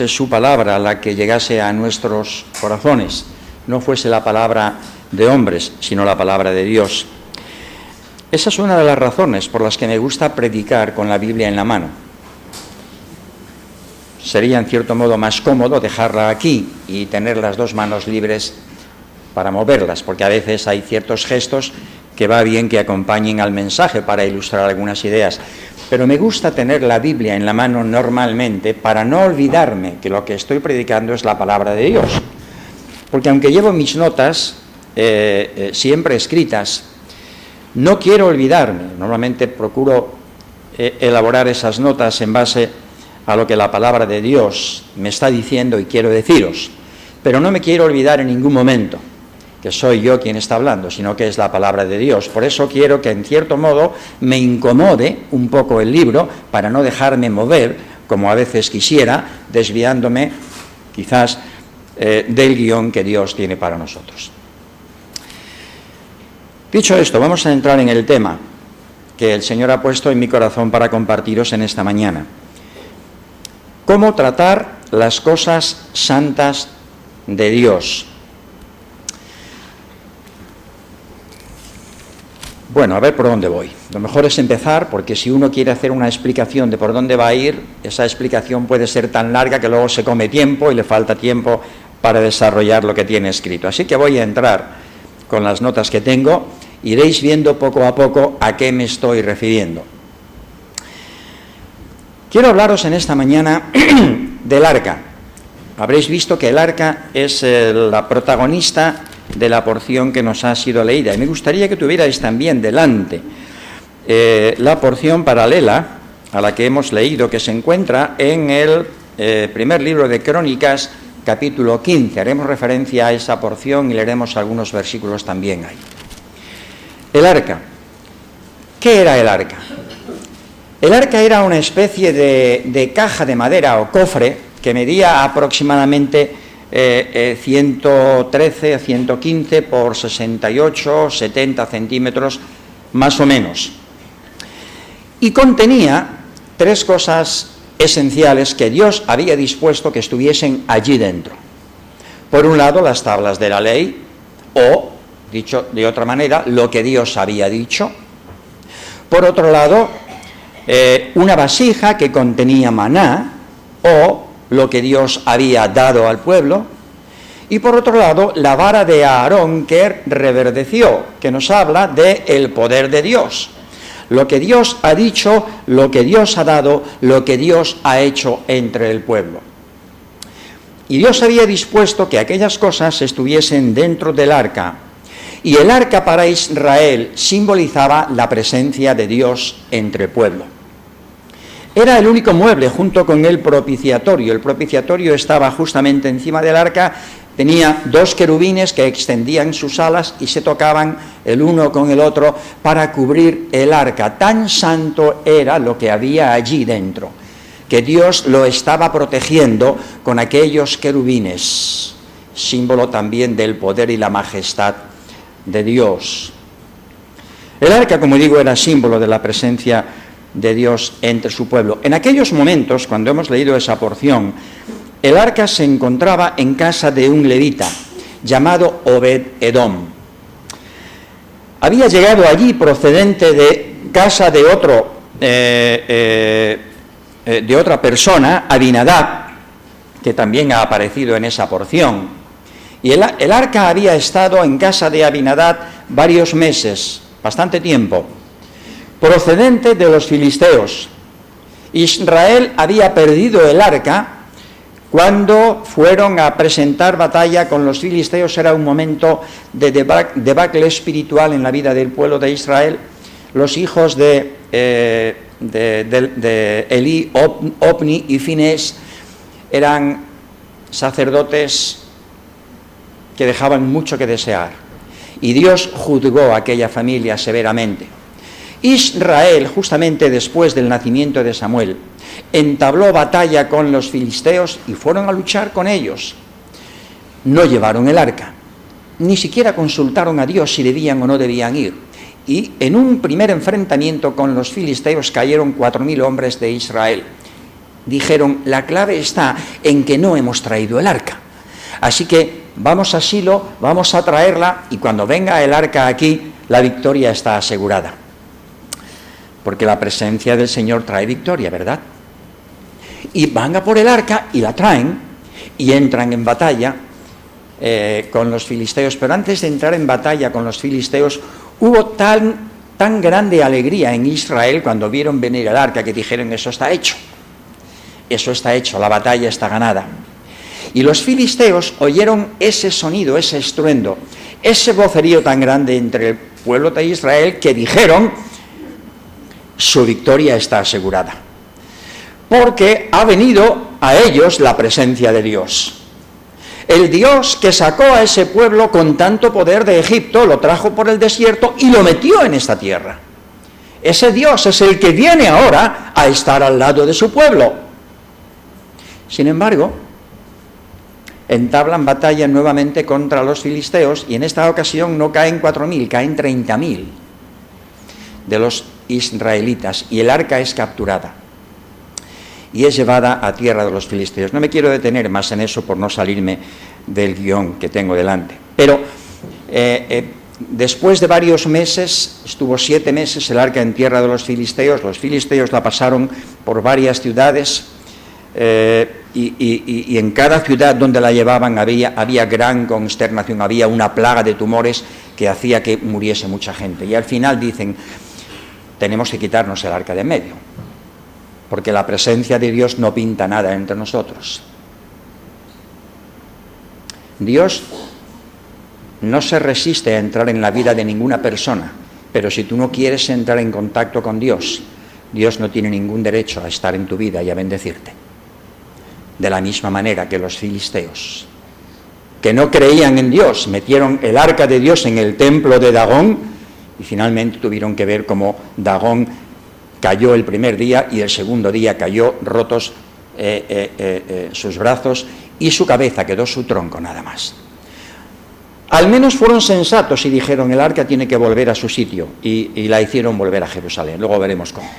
su palabra la que llegase a nuestros corazones, no fuese la palabra de hombres, sino la palabra de Dios. Esa es una de las razones por las que me gusta predicar con la Biblia en la mano. Sería en cierto modo más cómodo dejarla aquí y tener las dos manos libres para moverlas, porque a veces hay ciertos gestos que va bien que acompañen al mensaje para ilustrar algunas ideas. Pero me gusta tener la Biblia en la mano normalmente para no olvidarme que lo que estoy predicando es la palabra de Dios. Porque aunque llevo mis notas siempre escritas, no quiero olvidarme. Normalmente procuro elaborar esas notas en base a lo que la palabra de Dios me está diciendo y quiero deciros. Pero no me quiero olvidar en ningún momento que soy yo quien está hablando, sino que es la palabra de Dios. Por eso quiero que en cierto modo me incomode un poco el libro para no dejarme mover, como a veces quisiera, desviándome quizás del guión que Dios tiene para nosotros. Dicho esto, vamos a entrar en el tema que el Señor ha puesto en mi corazón para compartiros en esta mañana. ¿Cómo tratar las cosas santas de Dios? Bueno, a ver por dónde voy. Lo mejor es empezar, porque si uno quiere hacer una explicación de por dónde va a ir, esa explicación puede ser tan larga que luego se come tiempo y le falta tiempo para desarrollar lo que tiene escrito. Así que voy a entrar con las notas que tengo. Iréis viendo poco a poco a qué me estoy refiriendo. Quiero hablaros en esta mañana del arca. Habréis visto que el arca es la protagonista de la porción que nos ha sido leída. Y me gustaría que tuvierais también delante la porción paralela a la que hemos leído, que se encuentra en el primer libro de Crónicas, capítulo 15. Haremos referencia a esa porción y leeremos algunos versículos también ahí. El arca. ¿Qué era el arca? El arca era una especie de caja de madera o cofre que medía aproximadamente 113 a 115 por 68, 70 centímetros, más o menos. Y contenía tres cosas esenciales que Dios había dispuesto que estuviesen allí dentro. Por un lado, las tablas de la ley, o, dicho de otra manera, lo que Dios había dicho. Por otro lado, una vasija que contenía maná, o lo que Dios había dado al pueblo, y por otro lado, la vara de Aarón que reverdeció, que nos habla del poder de Dios. Lo que Dios ha dicho, lo que Dios ha dado, lo que Dios ha hecho entre el pueblo. Y Dios había dispuesto que aquellas cosas estuviesen dentro del arca, y el arca para Israel simbolizaba la presencia de Dios entre el pueblo. Era el único mueble junto con el propiciatorio. El propiciatorio estaba justamente encima del arca, tenía dos querubines que extendían sus alas y se tocaban el uno con el otro para cubrir el arca. Tan santo era lo que había allí dentro, que Dios lo estaba protegiendo con aquellos querubines, símbolo también del poder y la majestad de Dios. El arca, como digo, era símbolo de la presencia de Dios entre su pueblo. En aquellos momentos, cuando hemos leído esa porción, el arca se encontraba en casa de un levita llamado Obed-Edom. Había llegado allí procedente de casa de otra persona, Abinadab, que también ha aparecido en esa porción. Y el arca había estado en casa de Abinadab varios meses, bastante tiempo, procedente de los filisteos. Israel había perdido el arca cuando fueron a presentar batalla con los filisteos. Era un momento de debacle espiritual en la vida del pueblo de Israel. Los hijos de Elí, Ofni y Finés eran sacerdotes que dejaban mucho que desear, y Dios juzgó a aquella familia severamente. Israel, justamente después del nacimiento de Samuel, entabló batalla con los filisteos y fueron a luchar con ellos. No llevaron el arca, ni siquiera consultaron a Dios si debían o no debían ir. Y en un primer enfrentamiento con los filisteos cayeron 4.000 hombres de Israel. dijeron, la clave está en que no hemos traído el arca. Así que vamos a Silo, vamos a traerla, y cuando venga el arca aquí, la victoria está asegurada. Porque la presencia del Señor trae victoria, ¿verdad? Y van a por el arca y la traen, y entran en batalla con los filisteos. Pero antes de entrar en batalla con los filisteos, hubo tan grande alegría en Israel cuando vieron venir el arca, que dijeron, eso está hecho, la batalla está ganada. Y los filisteos oyeron ese sonido, ese estruendo, ese vocerío tan grande entre el pueblo de Israel, que dijeron, su victoria está asegurada, porque ha venido a ellos la presencia de Dios. El Dios que sacó a ese pueblo con tanto poder de Egipto, lo trajo por el desierto y lo metió en esta tierra. Ese Dios es el que viene ahora a estar al lado de su pueblo. Sin embargo, entablan batalla nuevamente contra los filisteos, y en esta ocasión no caen 4.000, caen 30.000 de los israelitas, y el arca es capturada y es llevada a tierra de los filisteos. No me quiero detener más en eso por no salirme del guión que tengo delante. Pero después de varios meses, estuvo 7 meses el arca en tierra de los filisteos la pasaron por varias ciudades, y en cada ciudad donde la llevaban había gran consternación, había una plaga de tumores que hacía que muriese mucha gente. Y al final dicen, tenemos que quitarnos el arca de en medio, porque la presencia de Dios no pinta nada entre nosotros. Dios no se resiste a entrar en la vida de ninguna persona, pero si tú no quieres entrar en contacto con Dios, Dios no tiene ningún derecho a estar en tu vida y a bendecirte. De la misma manera que los filisteos, que no creían en Dios, metieron el arca de Dios en el templo de Dagón, y finalmente tuvieron que ver cómo Dagón cayó el primer día, y el segundo día cayó rotos sus brazos, y su cabeza, quedó su tronco nada más. Al menos fueron sensatos y dijeron, el arca tiene que volver a su sitio, y la hicieron volver a Jerusalén. Luego veremos cómo.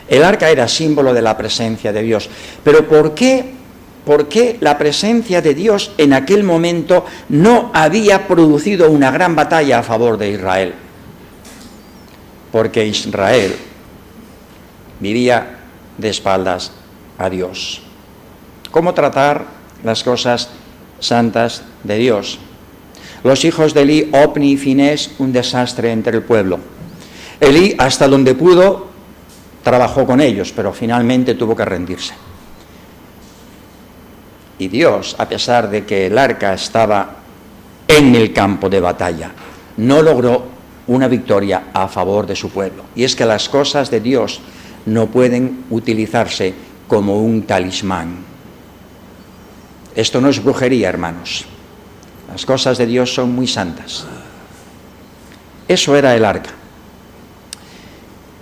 El arca era símbolo de la presencia de Dios. Pero ¿por qué la presencia de Dios en aquel momento no había producido una gran batalla a favor de Israel? Porque Israel vivía de espaldas a Dios. ¿Cómo tratar las cosas santas de Dios? Los hijos de Elí, Ofni y Finés, un desastre entre el pueblo. Elí, hasta donde pudo, trabajó con ellos, pero finalmente tuvo que rendirse. Y Dios, a pesar de que el arca estaba en el campo de batalla, no logró una victoria a favor de su pueblo. Y es que las cosas de Dios no pueden utilizarse como un talismán. Esto no es brujería, hermanos. Las cosas de Dios son muy santas. Eso era el arca.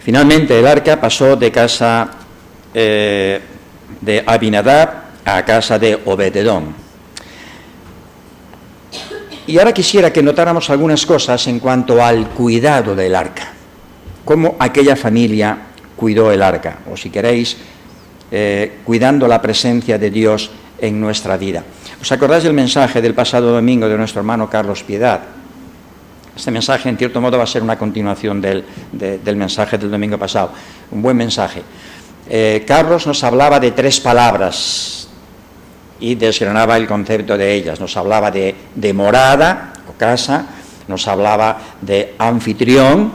Finalmente el arca pasó de casa de Abinadab a casa de Obed-edom. Y ahora quisiera que notáramos algunas cosas en cuanto al cuidado del arca. Cómo aquella familia cuidó el arca, o si queréis, cuidando la presencia de Dios en nuestra vida. ¿Os acordáis del mensaje del pasado domingo de nuestro hermano Carlos Piedad? Este mensaje, en cierto modo, va a ser una continuación del mensaje del domingo pasado. Un buen mensaje. Carlos nos hablaba de 3 palabras y desgranaba el concepto de ellas. Nos hablaba de morada o casa, nos hablaba de anfitrión,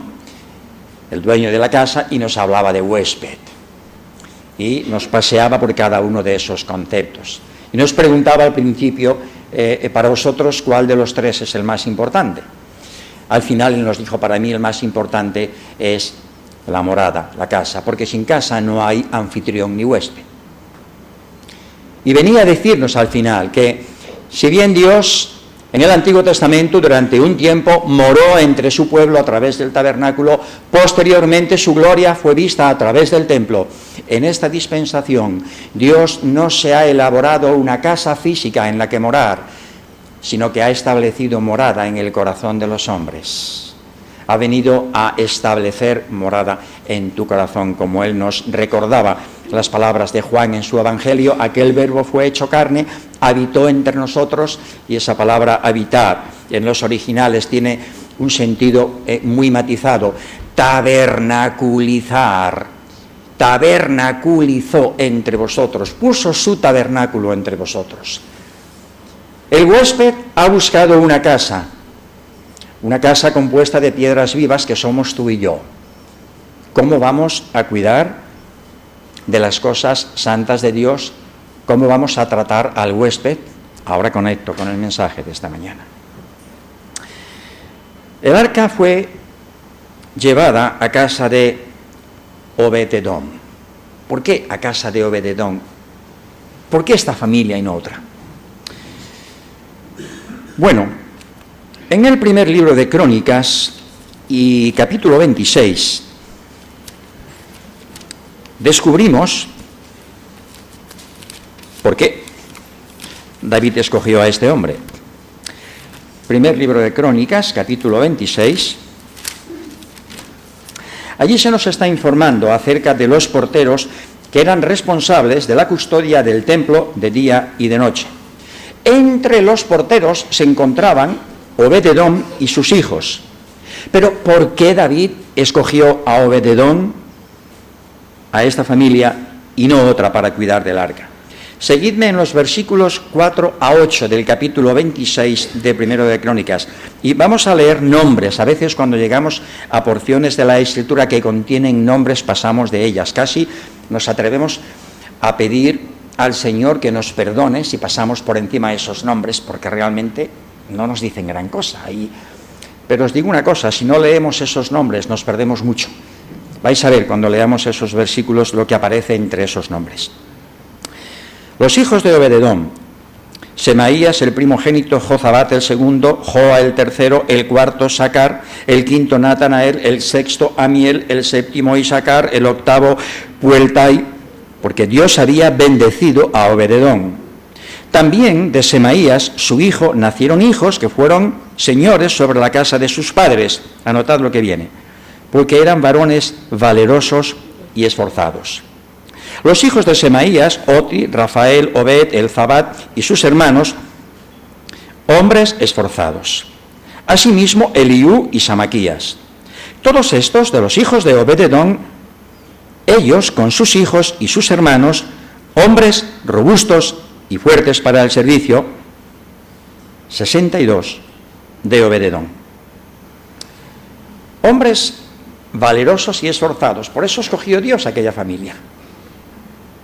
el dueño de la casa, y nos hablaba de huésped. Y nos paseaba por cada uno de esos conceptos. Y nos preguntaba al principio, para vosotros, ¿cuál de los 3 es el más importante? Al final él nos dijo, para mí el más importante es la morada, la casa, porque sin casa no hay anfitrión ni huésped. Y venía a decirnos al final que si bien Dios en el Antiguo Testamento durante un tiempo moró entre su pueblo a través del tabernáculo, posteriormente su gloria fue vista a través del templo. En esta dispensación Dios no se ha elaborado una casa física en la que morar, sino que ha establecido morada en el corazón de los hombres. Ha venido a establecer morada en tu corazón, como Él nos recordaba las palabras de Juan en su Evangelio, aquel verbo fue hecho carne, habitó entre nosotros, y esa palabra habitar en los originales tiene un sentido muy matizado, tabernaculizar, tabernaculizó entre vosotros, puso su tabernáculo entre vosotros. El huésped ha buscado una casa compuesta de piedras vivas que somos tú y yo. ¿Cómo vamos a cuidar de las cosas santas de Dios? ¿Cómo vamos a tratar al huésped? Ahora conecto con el mensaje de esta mañana. El arca fue llevada a casa de Obed-Edom. ¿Por qué a casa de Obed-Edom? ¿Por qué esta familia y no otra? Bueno, en el primer libro de Crónicas y capítulo 26, descubrimos por qué David escogió a este hombre. Primer libro de Crónicas, capítulo 26. Allí se nos está informando acerca de los porteros que eran responsables de la custodia del templo de día y de noche. Entre los porteros se encontraban Obed-Edom y sus hijos. Pero ¿por qué David escogió a Obed-Edom, a esta familia, y no otra para cuidar del arca? Seguidme en los versículos 4 a 8 del capítulo 26 de Primero de Crónicas, y vamos a leer nombres. A veces cuando llegamos a porciones de la Escritura que contienen nombres pasamos de ellas. Casi nos atrevemos a pedir al Señor que nos perdone si pasamos por encima de esos nombres, porque realmente no nos dicen gran cosa. Pero os digo una cosa, si no leemos esos nombres nos perdemos mucho. Vais a ver cuando leamos esos versículos lo que aparece entre esos nombres. Los hijos de Obed-Edom: Semaías el primogénito, Jozabat el segundo, Joa el tercero, el cuarto Sacar, el quinto Natanael, el sexto Amiel, el séptimo Isacar, el octavo Pueltai, porque Dios había bendecido a Obed-Edom. También de Semaías, su hijo, nacieron hijos que fueron señores sobre la casa de sus padres. Anotad lo que viene, porque eran varones valerosos y esforzados. Los hijos de Semaías: Oti, Rafael, Obed, Elzabat y sus hermanos, hombres esforzados. Asimismo, Eliú y Samaquías. Todos estos de los hijos de Obed-Edom, ellos con sus hijos y sus hermanos, hombres robustos y fuertes para el servicio. 62 de Obed-Edom. Hombres valerosos y esforzados. Por eso escogió Dios aquella familia.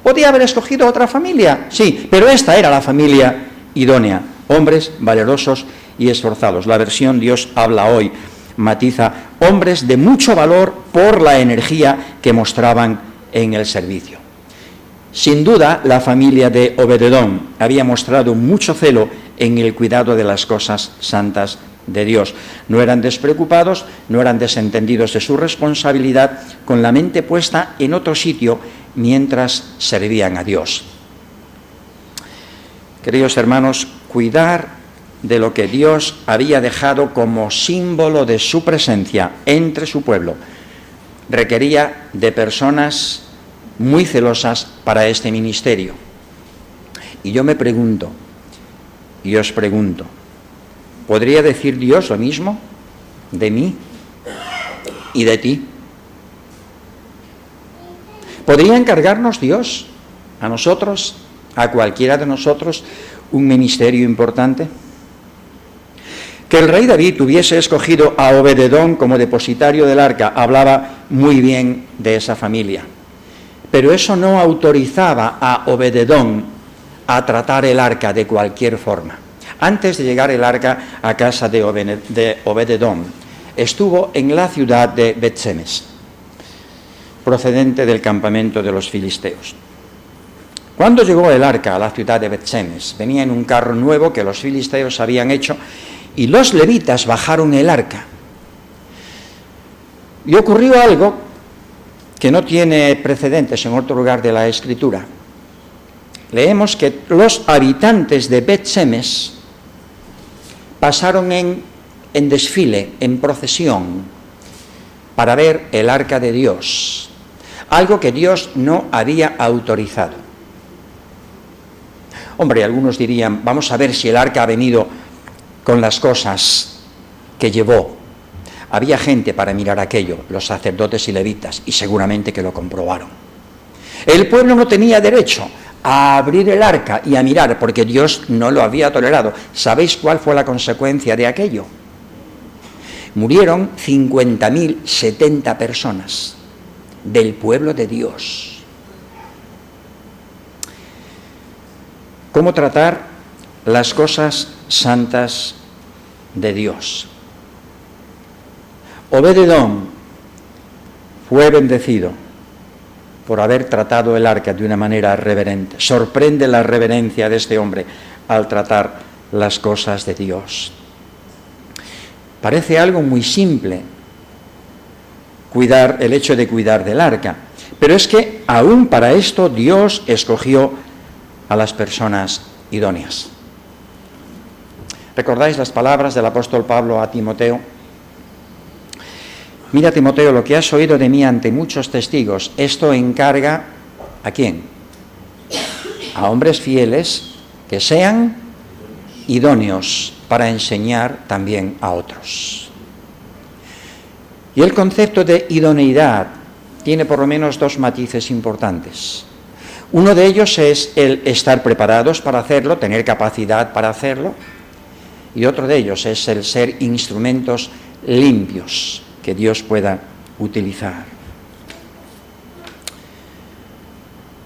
¿Podía haber escogido otra familia? Sí, pero esta era la familia idónea. Hombres valerosos y esforzados. La versión Dios habla hoy matiza: hombres de mucho valor por la energía que mostraban en el servicio. Sin duda, la familia de Obed-Edom había mostrado mucho celo en el cuidado de las cosas santas de Dios. No eran despreocupados, no eran desentendidos de su responsabilidad, con la mente puesta en otro sitio mientras servían a Dios. Queridos hermanos, cuidar de lo que Dios había dejado como símbolo de su presencia entre su pueblo requería de personas muy celosas para este ministerio. Y yo me pregunto, y os pregunto, ¿podría decir Dios lo mismo de mí y de ti? ¿Podría encargarnos Dios, a nosotros, a cualquiera de nosotros, un ministerio importante? Que el rey David hubiese escogido a Obed-Edom como depositario del arca hablaba muy bien de esa familia. Pero eso no autorizaba a Obed-Edom a tratar el arca de cualquier forma. Antes de llegar el arca a casa de Obed-Edom, estuvo en la ciudad de Bet-Semes, procedente del campamento de los filisteos. Cuando llegó el arca a la ciudad de Bet-Semes, venía en un carro nuevo que los filisteos habían hecho, y los levitas bajaron el arca. Y ocurrió algo que no tiene precedentes en otro lugar de la Escritura. Leemos que los habitantes de Bet-Semes pasaron en desfile, en procesión, para ver el arca de Dios. algo que Dios no había autorizado. Hombre, algunos dirían, vamos a ver si el arca ha venido con las cosas que llevó. Había gente para mirar aquello, los sacerdotes y levitas, y seguramente que lo comprobaron. El pueblo no tenía derecho a abrir el arca y a mirar, porque Dios no lo había tolerado. ¿Sabéis cuál fue la consecuencia de aquello? Murieron 50.070 personas del pueblo de Dios. ¿Cómo tratar las cosas santas de Dios? Obed-edom fue bendecido por haber tratado el arca de una manera reverente. Sorprende la reverencia de este hombre al tratar las cosas de Dios. Parece algo muy simple el hecho de cuidar del arca, pero es que aún para esto Dios escogió a las personas idóneas. ¿Recordáis las palabras del apóstol Pablo a Timoteo? Mira, Timoteo, lo que has oído de mí ante muchos testigos, esto encarga ¿a quién? A hombres fieles que sean idóneos para enseñar también a otros. Y el concepto de idoneidad tiene por lo menos dos matices importantes. Uno de ellos es el estar preparados para hacerlo, tener capacidad para hacerlo, y otro de ellos es el ser instrumentos limpios que Dios pueda utilizar.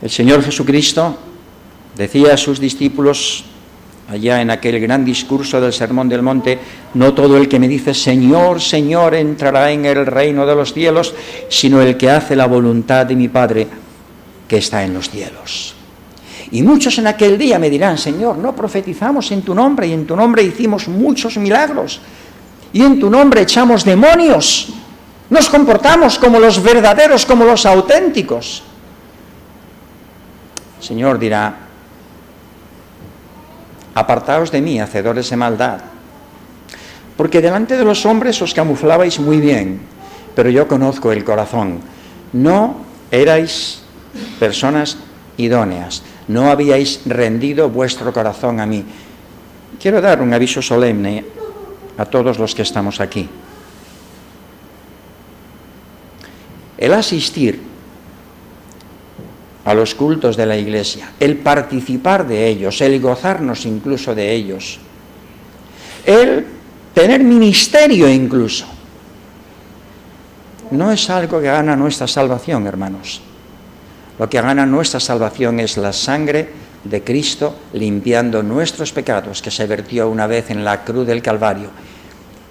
El Señor Jesucristo decía a sus discípulos allá en aquel gran discurso del Sermón del Monte: no todo el que me dice Señor, Señor entrará en el reino de los cielos, sino el que hace la voluntad de mi Padre que está en los cielos. Y muchos en aquel día me dirán: Señor, no profetizamos en tu nombre, y en tu nombre hicimos muchos milagros, y en tu nombre echamos demonios, nos comportamos como los verdaderos, como los auténticos. El Señor dirá: apartaos de mí, hacedores de maldad, porque delante de los hombres os camuflabais muy bien, pero yo conozco el corazón. No erais personas idóneas, no habíais rendido vuestro corazón a mí. Quiero dar un aviso solemne a todos los que estamos aquí. El asistir a los cultos de la Iglesia, el participar de ellos, el gozarnos incluso de ellos, el tener ministerio incluso, no es algo que gana nuestra salvación, hermanos. Lo que gana nuestra salvación es la sangre de Cristo limpiando nuestros pecados, que se vertió una vez en la cruz del Calvario,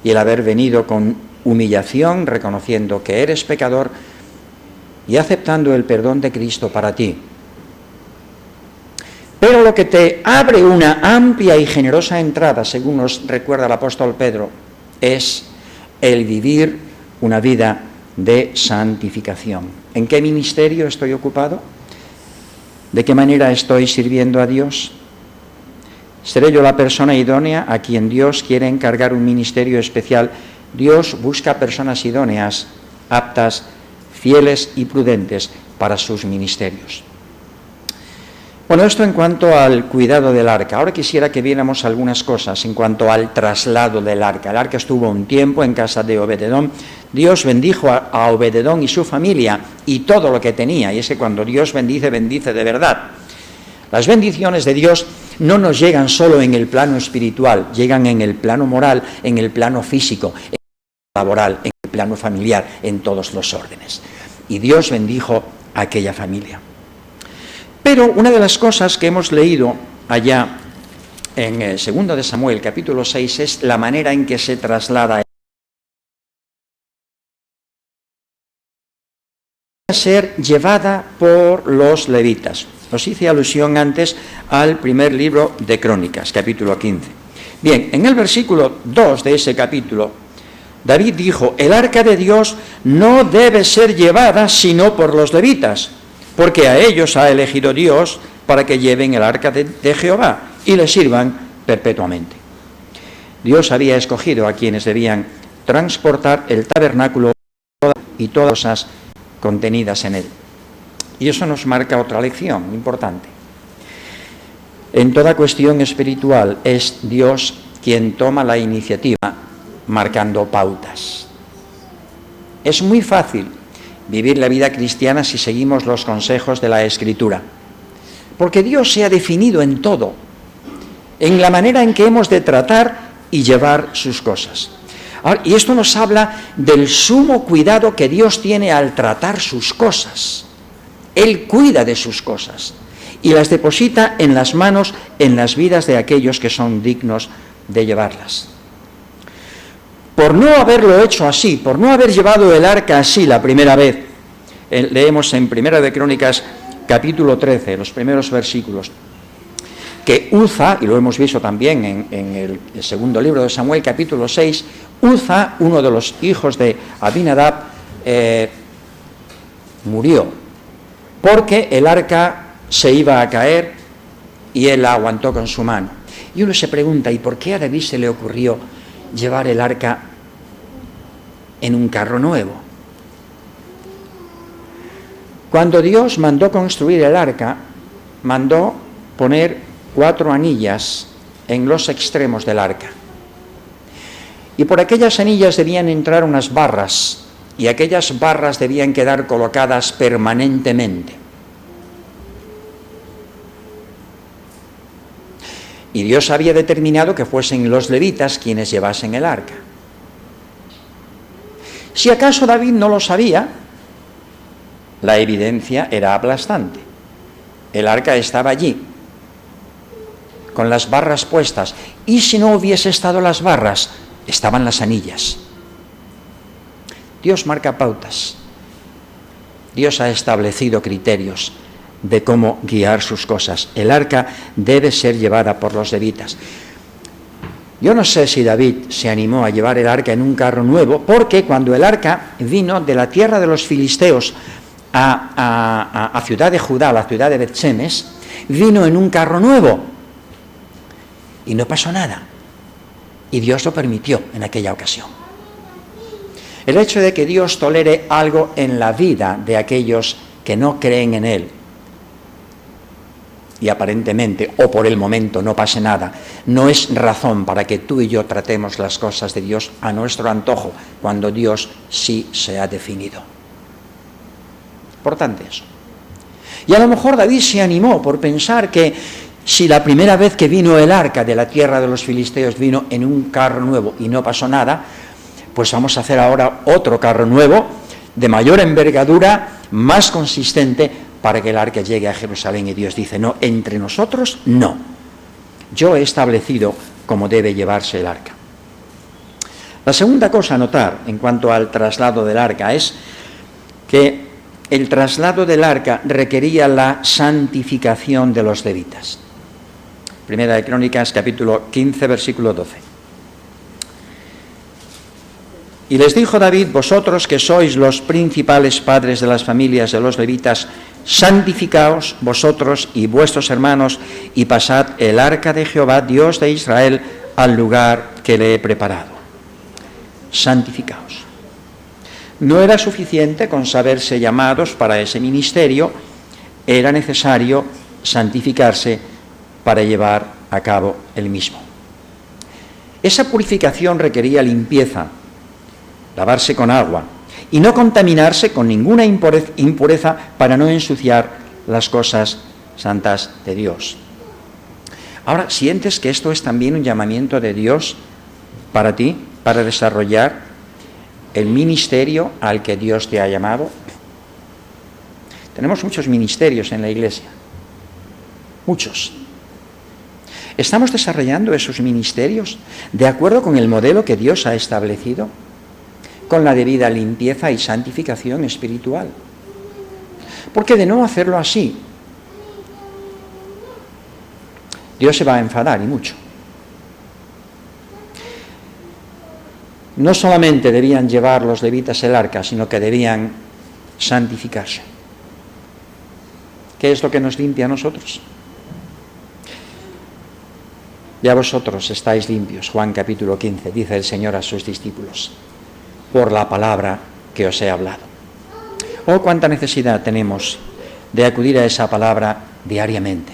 y el haber venido con humillación, reconociendo que eres pecador y aceptando el perdón de Cristo para ti. Pero lo que te abre una amplia y generosa entrada, según nos recuerda el apóstol Pedro, es el vivir una vida de santificación. ¿En qué ministerio estoy ocupado? ¿De qué manera estoy sirviendo a Dios? ¿Seré yo la persona idónea a quien Dios quiere encargar un ministerio especial? Dios busca personas idóneas, aptas, fieles y prudentes para sus ministerios. Bueno, esto en cuanto al cuidado del arca. Ahora quisiera que viéramos algunas cosas en cuanto al traslado del arca. El arca estuvo un tiempo en casa de Obed-edom. Dios bendijo a Obed-edom y su familia y todo lo que tenía. Y es que cuando Dios bendice, bendice de verdad. Las bendiciones de Dios no nos llegan solo en el plano espiritual, llegan en el plano moral, en el plano físico, en el plano laboral, en el plano familiar, en todos los órdenes. Y Dios bendijo a aquella familia. Pero una de las cosas que hemos leído allá en 2 de Samuel, capítulo 6, es la manera en que se traslada a ser llevada por los levitas. Os hice alusión antes al primer libro de Crónicas, capítulo 15. Bien, en el versículo 2 de ese capítulo, David dijo: el arca de Dios no debe ser llevada sino por los levitas, porque a ellos ha elegido Dios para que lleven el arca de Jehová y le sirvan perpetuamente. Dios había escogido a quienes debían transportar el tabernáculo y todas las cosas contenidas en él. Y eso nos marca otra lección importante. En toda cuestión espiritual es Dios quien toma la iniciativa marcando pautas. Es muy fácil vivir la vida cristiana si seguimos los consejos de la Escritura, porque Dios se ha definido en todo, en la manera en que hemos de tratar y llevar sus cosas. Ahora, y esto nos habla del sumo cuidado que Dios tiene al tratar sus cosas. Él cuida de sus cosas y las deposita en las manos, en las vidas de aquellos que son dignos de llevarlas. Por no haberlo hecho así, por no haber llevado el arca así la primera vez, leemos en Primera de Crónicas, capítulo 13, los primeros versículos, que Uza, y lo hemos visto también en el segundo libro de Samuel, capítulo 6, Uza, uno de los hijos de Abinadab, murió, porque el arca se iba a caer y él la aguantó con su mano. Y uno se pregunta, ¿y por qué a David se le ocurrió llevar el arca en un carro nuevo? Cuando Dios mandó construir el arca, mandó poner 4 anillas en los extremos del arca. Y por aquellas anillas debían entrar unas barras, y aquellas barras debían quedar colocadas permanentemente. Y Dios había determinado que fuesen los levitas quienes llevasen el arca. Si acaso David no lo sabía, la evidencia era aplastante. El arca estaba allí, con las barras puestas, y si no hubiese estado las barras, estaban las anillas. Dios marca pautas. Dios ha establecido criterios de cómo guiar sus cosas. El arca debe ser llevada por los levitas. Yo no sé si David se animó a llevar el arca en un carro nuevo, porque cuando el arca vino de la tierra de los filisteos a ciudad de Judá, a la ciudad de Bet-Shemesh, vino en un carro nuevo y no pasó nada. Y Dios lo permitió en aquella ocasión. El hecho de que Dios tolere algo en la vida de aquellos que no creen en Él, y aparentemente o por el momento no pase nada, no es razón para que tú y yo tratemos las cosas de Dios a nuestro antojo, cuando Dios sí se ha definido. Importante eso. Y a lo mejor David se animó por pensar que si la primera vez que vino el arca de la tierra de los filisteos vino en un carro nuevo y no pasó nada, pues vamos a hacer ahora otro carro nuevo, de mayor envergadura, más consistente, para que el arca llegue a Jerusalén. Y Dios dice, no, entre nosotros no. Yo he establecido cómo debe llevarse el arca. La segunda cosa a notar en cuanto al traslado del arca es que el traslado del arca requería la santificación de los levitas. Primera de Crónicas, capítulo 15, versículo 12. Y les dijo David, vosotros que sois los principales padres de las familias de los levitas, santificaos vosotros y vuestros hermanos y pasad el arca de Jehová, Dios de Israel, al lugar que le he preparado. Santificaos. No era suficiente con saberse llamados para ese ministerio, era necesario santificarse para llevar a cabo el mismo. Esa purificación requería limpieza, lavarse con agua y no contaminarse con ninguna impureza para no ensuciar las cosas santas de Dios. Ahora, ¿sientes que esto es también un llamamiento de Dios para ti, para desarrollar el ministerio al que Dios te ha llamado? Tenemos muchos ministerios en la Iglesia, muchos. ¿Estamos desarrollando esos ministerios de acuerdo con el modelo que Dios ha establecido, con la debida limpieza y santificación espiritual? Porque de no hacerlo así, Dios se va a enfadar, y mucho. No solamente debían llevar los levitas el arca, sino que debían santificarse. ¿Qué es lo que nos limpia a nosotros? Ya vosotros estáis limpios, Juan capítulo 15, dice el Señor a sus discípulos, por la palabra que os he hablado. Oh, cuánta necesidad tenemos de acudir a esa palabra diariamente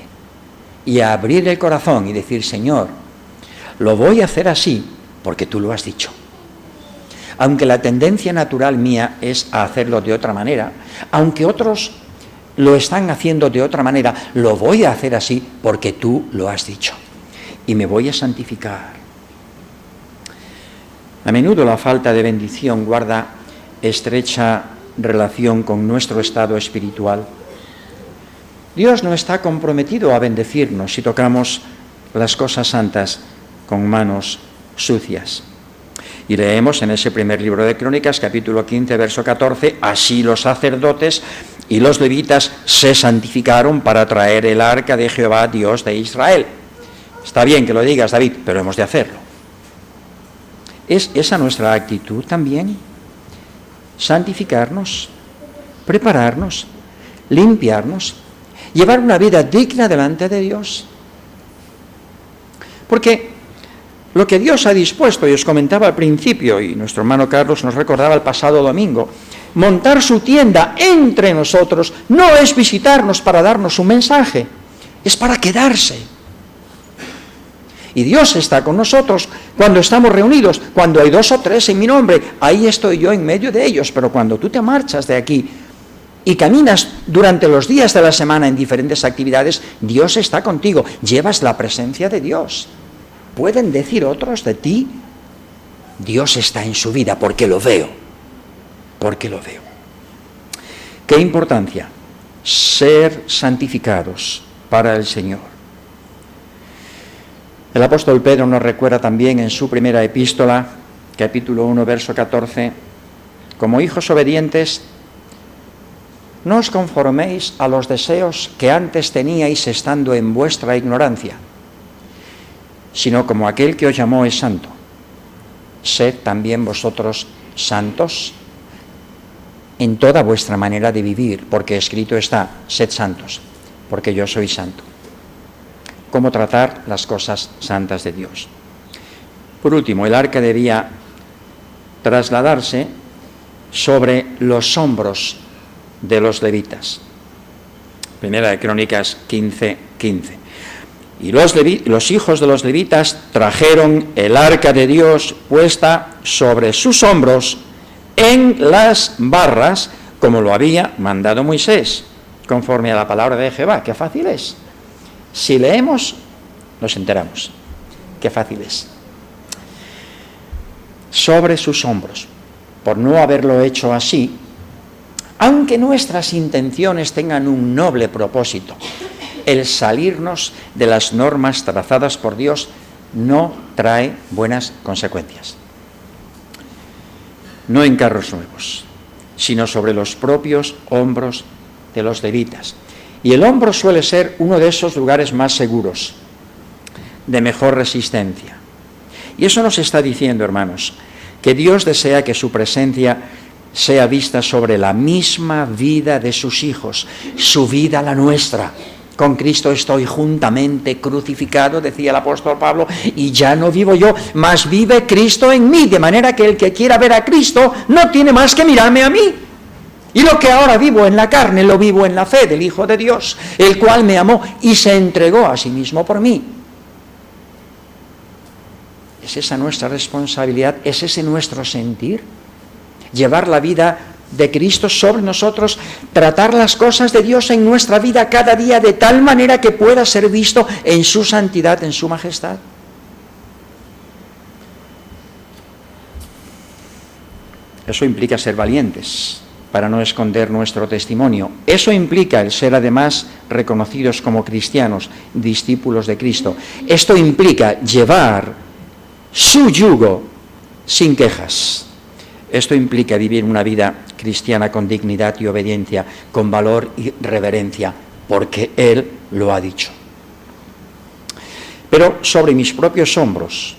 y a abrir el corazón y decir: Señor, lo voy a hacer así porque tú lo has dicho. Aunque la tendencia natural mía es a hacerlo de otra manera, aunque otros lo están haciendo de otra manera, lo voy a hacer así porque tú lo has dicho. Y me voy a santificar. A menudo la falta de bendición guarda estrecha relación con nuestro estado espiritual. Dios no está comprometido a bendecirnos si tocamos las cosas santas con manos sucias. Y leemos en ese primer libro de Crónicas, capítulo 15, verso 14, así los sacerdotes y los levitas se santificaron para traer el arca de Jehová, Dios de Israel. Está bien que lo digas, David, pero hemos de hacerlo. ¿Es esa nuestra actitud también? Santificarnos, prepararnos, limpiarnos, llevar una vida digna delante de Dios. Porque lo que Dios ha dispuesto, y os comentaba al principio, y nuestro hermano Carlos nos recordaba el pasado domingo, montar su tienda entre nosotros no es visitarnos para darnos un mensaje, es para quedarse. Y Dios está con nosotros cuando estamos reunidos, cuando hay 2 o 3 en mi nombre, ahí estoy yo en medio de ellos. Pero cuando tú te marchas de aquí y caminas durante los días de la semana en diferentes actividades, Dios está contigo, llevas la presencia de Dios. ¿Pueden decir otros de ti? Dios está en su vida porque lo veo, porque lo veo. ¿Qué importancia? Ser santificados para el Señor. El apóstol Pedro nos recuerda también en su primera epístola, capítulo 1, verso 14, como hijos obedientes, no os conforméis a los deseos que antes teníais estando en vuestra ignorancia, sino como aquel que os llamó es santo. Sed también vosotros santos en toda vuestra manera de vivir, porque escrito está: sed santos, porque yo soy santo. Cómo tratar las cosas santas de Dios. Por último, el arca debía trasladarse sobre los hombros de los levitas. Primera de Crónicas 15:15. Y los hijos de los levitas trajeron el arca de Dios puesta sobre sus hombros en las barras, como lo había mandado Moisés, conforme a la palabra de Jehová. ¡Qué fácil es! Si leemos, nos enteramos. ¡Qué fácil es! Sobre sus hombros. Por no haberlo hecho así, aunque nuestras intenciones tengan un noble propósito, el salirnos de las normas trazadas por Dios no trae buenas consecuencias. No en carros nuevos, sino sobre los propios hombros de los levitas. Y el hombro suele ser uno de esos lugares más seguros, de mejor resistencia. Y eso nos está diciendo, hermanos, que Dios desea que su presencia sea vista sobre la misma vida de sus hijos, su vida la nuestra. Con Cristo estoy juntamente crucificado, decía el apóstol Pablo, y ya no vivo yo, mas vive Cristo en mí, de manera que el que quiera ver a Cristo no tiene más que mirarme a mí. Y lo que ahora vivo en la carne, lo vivo en la fe del Hijo de Dios, el cual me amó y se entregó a sí mismo por mí. ¿Es esa nuestra responsabilidad? ¿Es ese nuestro sentir? Llevar la vida de Cristo sobre nosotros, tratar las cosas de Dios en nuestra vida cada día de tal manera que pueda ser visto en su santidad, en su majestad. Eso implica ser valientes para no esconder nuestro testimonio. Eso implica el ser además reconocidos como cristianos, discípulos de Cristo. Esto implica llevar su yugo sin quejas. Esto implica vivir una vida cristiana con dignidad y obediencia, con valor y reverencia, porque Él lo ha dicho. Pero sobre mis propios hombros,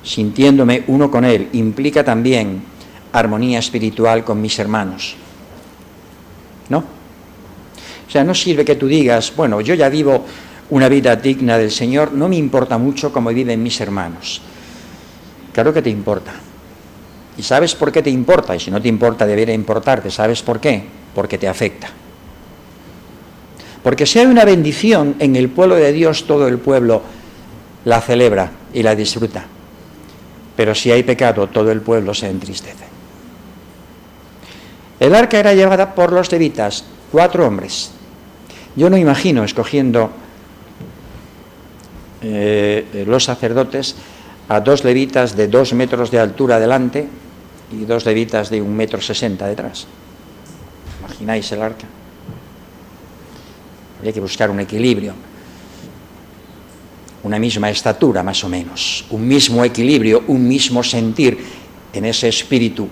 sintiéndome uno con Él, implica también armonía espiritual con mis hermanos. ¿No? O sea, no sirve que tú digas, bueno, yo ya vivo una vida digna del Señor, no me importa mucho cómo viven mis hermanos. Claro que te importa. ¿Y sabes por qué te importa? Y si no te importa, debería importarte. ¿Sabes por qué? Porque te afecta. Porque si hay una bendición en el pueblo de Dios, todo el pueblo la celebra y la disfruta. Pero si hay pecado, todo el pueblo se entristece. El arca era llevada por los levitas, 4 hombres. Yo no imagino escogiendo los sacerdotes a 2 levitas de 2 metros de altura delante y 2 levitas de 1,60 m detrás. ¿Imagináis el arca? Habría que buscar un equilibrio, una misma estatura más o menos, un mismo equilibrio, un mismo sentir. En ese espíritu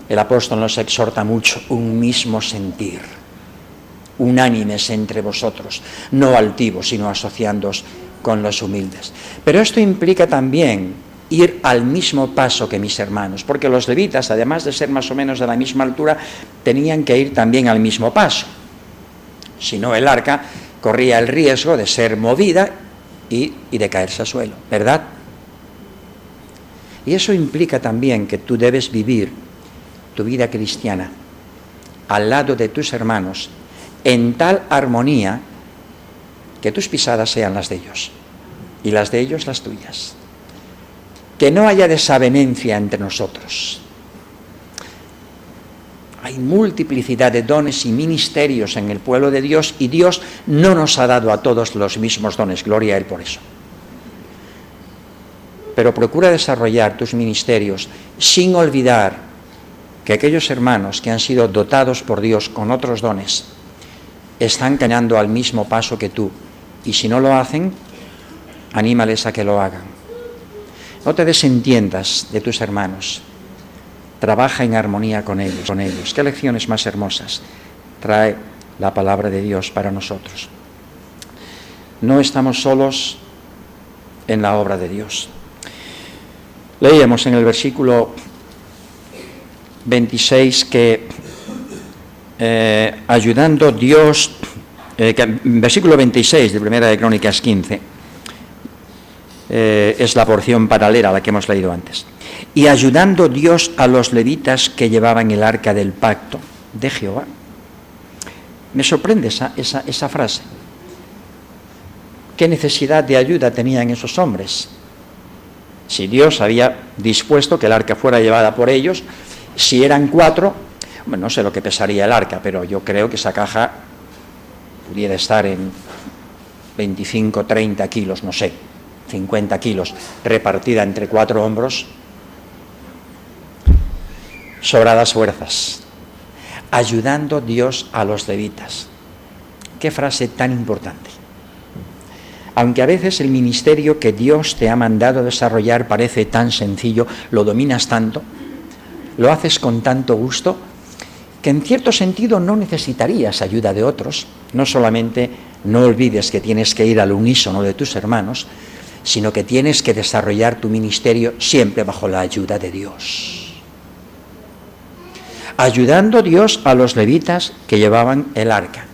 el apóstol nos exhorta mucho, un mismo sentir, unánimes entre vosotros, no altivos, sino asociándoos con los humildes. Pero esto implica también ir al mismo paso que mis hermanos, porque los levitas, además de ser más o menos de la misma altura, tenían que ir también al mismo paso. Si no, el arca corría el riesgo de ser movida y de caerse al suelo, ¿verdad? Y eso implica también que tú debes vivir tu vida cristiana al lado de tus hermanos en tal armonía que tus pisadas sean las de ellos y las de ellos las tuyas. Que no haya desavenencia entre nosotros. Hay multiplicidad de dones y ministerios en el pueblo de Dios y Dios no nos ha dado a todos los mismos dones, gloria a Él por eso. Pero procura desarrollar tus ministerios sin olvidar que aquellos hermanos que han sido dotados por Dios con otros dones están caminando al mismo paso que tú, y si no lo hacen, anímales a que lo hagan. No te desentiendas de tus hermanos. Trabaja en armonía con ellos. ¿Qué lecciones más hermosas trae la palabra de Dios para nosotros? No estamos solos en la obra de Dios. Leíamos en el versículo 26 que ayudando Dios, versículo 26 de Primera de Crónicas 15, es la porción paralela a la que hemos leído antes. Y ayudando Dios a los levitas que llevaban el arca del pacto de Jehová. Me sorprende esa frase. ¿Qué necesidad de ayuda tenían esos hombres? Si Dios había dispuesto que el arca fuera llevada por ellos, si eran 4, bueno, no sé lo que pesaría el arca, pero yo creo que esa caja pudiera estar en 25, 30 kilos, no sé, 50 kilos, repartida entre 4 hombros. Sobradas fuerzas, ayudando Dios a los levitas. Qué frase tan importante. Aunque a veces el ministerio que Dios te ha mandado desarrollar parece tan sencillo, lo dominas tanto, lo haces con tanto gusto, que en cierto sentido no necesitarías ayuda de otros. No solamente no olvides que tienes que ir al unísono de tus hermanos, sino que tienes que desarrollar tu ministerio siempre bajo la ayuda de Dios. Ayudando Dios a los levitas que llevaban el arca.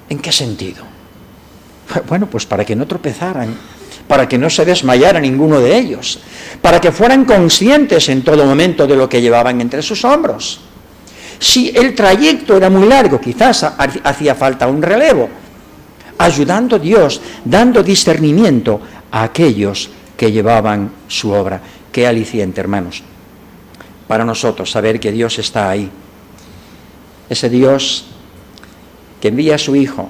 ¿En qué sentido? Bueno, pues para que no tropezaran, para que no se desmayara ninguno de ellos, para que fueran conscientes en todo momento de lo que llevaban entre sus hombros. Si el trayecto era muy largo, quizás hacía falta un relevo. Ayudando Dios, dando discernimiento a aquellos que llevaban su obra. Qué aliciente, hermanos, para nosotros saber que Dios está ahí. Ese Dios que envía a su Hijo,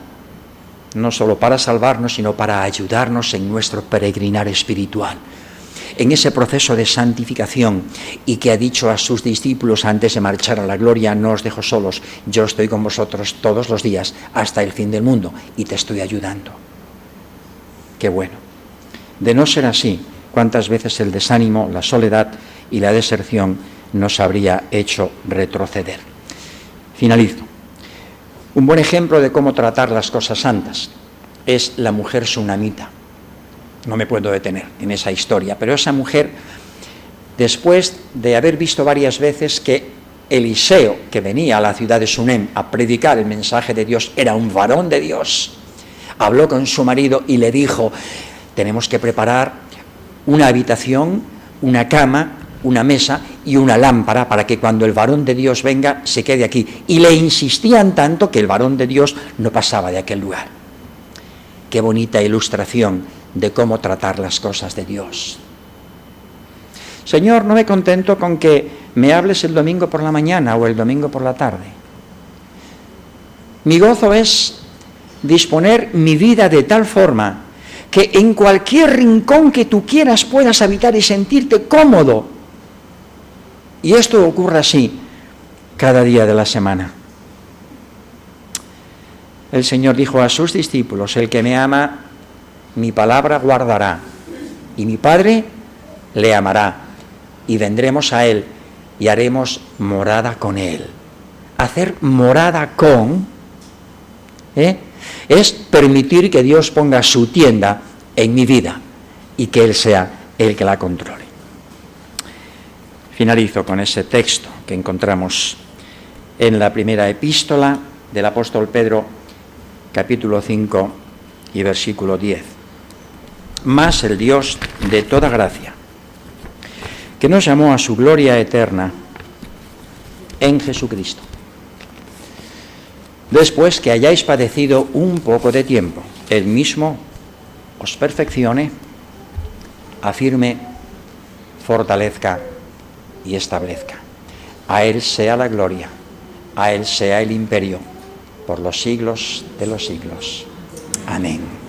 no solo para salvarnos, sino para ayudarnos en nuestro peregrinar espiritual, en ese proceso de santificación, y que ha dicho a sus discípulos antes de marchar a la gloria: no os dejo solos, yo estoy con vosotros todos los días hasta el fin del mundo y te estoy ayudando. Qué bueno. De no ser así, cuántas veces el desánimo, la soledad y la deserción nos habría hecho retroceder. Finalizo. Un buen ejemplo de cómo tratar las cosas santas es la mujer sunamita. No me puedo detener en esa historia, pero esa mujer, después de haber visto varias veces que Eliseo, que venía a la ciudad de Sunem a predicar el mensaje de Dios, era un varón de Dios, habló con su marido y le dijo: tenemos que preparar una habitación, una cama una mesa y una lámpara para que cuando el varón de Dios venga se quede aquí. Y le insistían tanto que el varón de Dios no pasaba de aquel lugar. Qué bonita ilustración de cómo tratar las cosas de Dios. Señor, no me contento con que me hables el domingo por la mañana o el domingo por la tarde. Mi gozo es disponer mi vida de tal forma que en cualquier rincón que tú quieras puedas habitar y sentirte cómodo. Y esto ocurre así cada día de la semana. El Señor dijo a sus discípulos: el que me ama, mi palabra guardará, y mi Padre le amará, y vendremos a él y haremos morada con él. Hacer morada con es permitir que Dios ponga su tienda en mi vida y que Él sea el que la controle. Finalizo con ese texto que encontramos en la primera epístola del apóstol Pedro, capítulo 5 y versículo 10. Mas el Dios de toda gracia, que nos llamó a su gloria eterna en Jesucristo, después que hayáis padecido un poco de tiempo, Él mismo os perfeccione, afirme, fortalezca y establezca. A Él sea la gloria, a Él sea el imperio, por los siglos de los siglos. Amén.